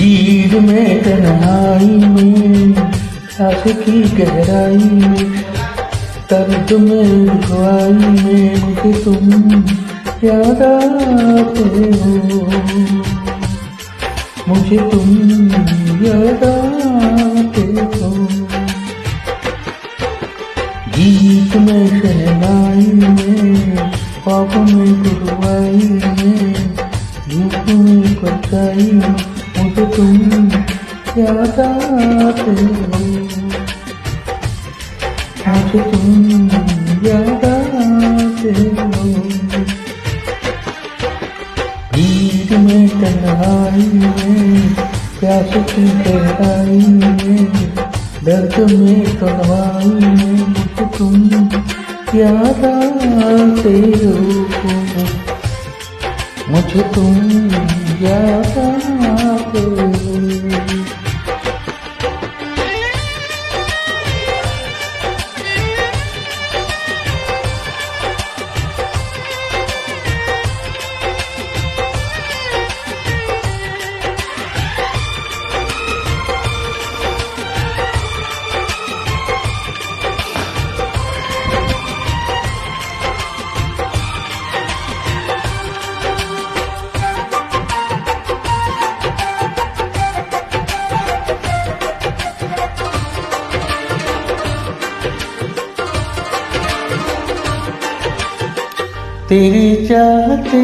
भीड़ में तन्हाई में आशिकी गहराई में दर्द में रुसवाई में मुझे तुम याद आते हो, मुझे तुम याद आते हो। गीत में शहनाई में ख्वाब में गुरवाई में धूप में परछाई में मुझे तुम याद आते हो, मुझे तुम याद आते हो। भीड़ में तन्हाई में प्यास की गहराई में दर्द में तन्हाई में मुझे तुम याद आते हो, मुझे तुम याद आते हो। तेरे चाहते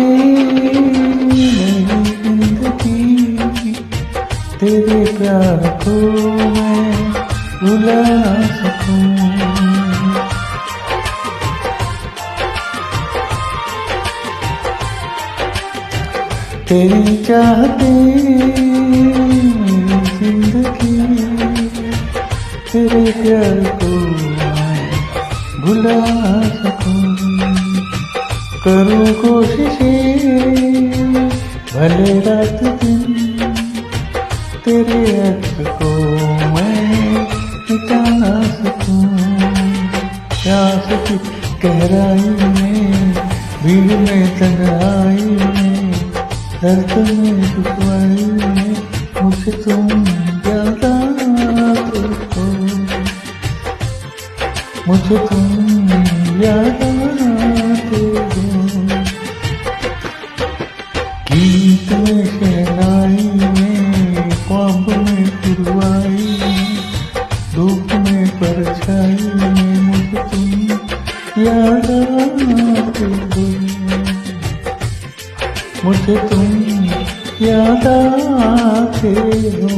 मेरी जिंदगी, तेरे प्यार को मैं भुला सकूं। तेरे चाहते मेरी जिंदगी, तेरे प्यार को मैं भुला सकूं। करूँ कोशिशें भले रात दिन, तेरे अक्स को मैं मिटा ना सकूं। प्यास की गहराई में भीड़ में तन्हाई में दर्द में रुसवाई में मुझे तुम याद आते हो, मुझे तुम याद आते हो। गीत में शहनाई में ख्वाब में गुरवाई में धूप में परछाई में मुझे तुम याद आते हो, मुझे तुम याद आते हो।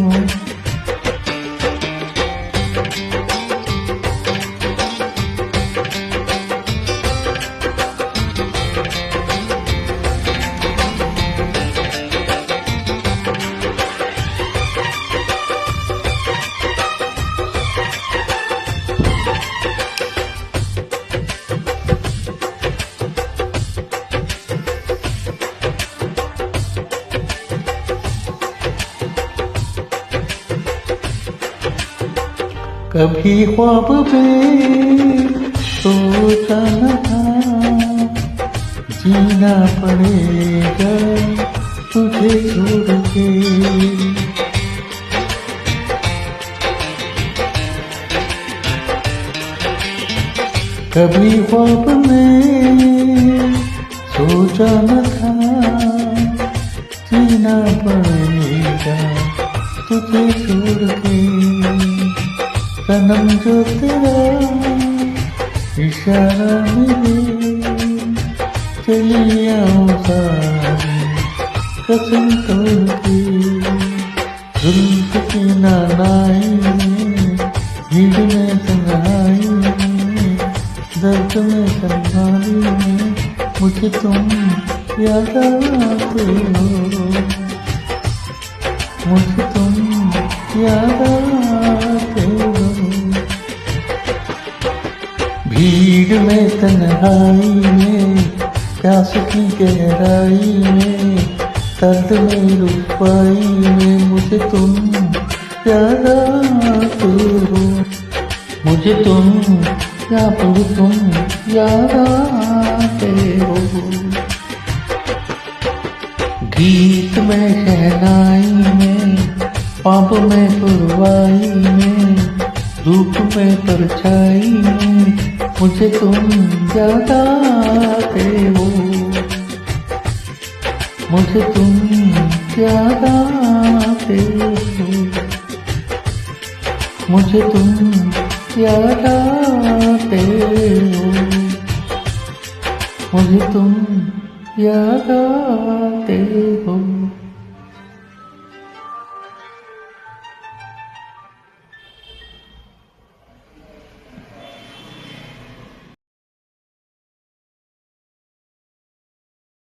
कभी ख्वाब में सोचा न था जीना पड़ेगा तुझे छोड़ के। कभी ख्वाब में सोचा न था जीना पड़ेगा तुझे छोड़ के। सनम जो तेरा इशारा मिले चली आओ सारी कसम तोड़ के। जुल्फ की नानाई में भीड़ में तन्हाई में दर्द में तन्हाई में मुझे तुम याद आते हो, मुझे तुम याद आते हो। भीड़ में तन्हाई में प्यास की गहराई में दर्द में रुसवाई में मुझे तुम याद आते हो, मुझे तुम याद आते हो। गीत में शहनाई में ख्वाब में पुरवाई में, धूप में परछाई में, मुझे तुम याद आते हो, मुझे तुम याद आते हो, मुझे तुम याद आते हो, मुझे तुम याद आते हो।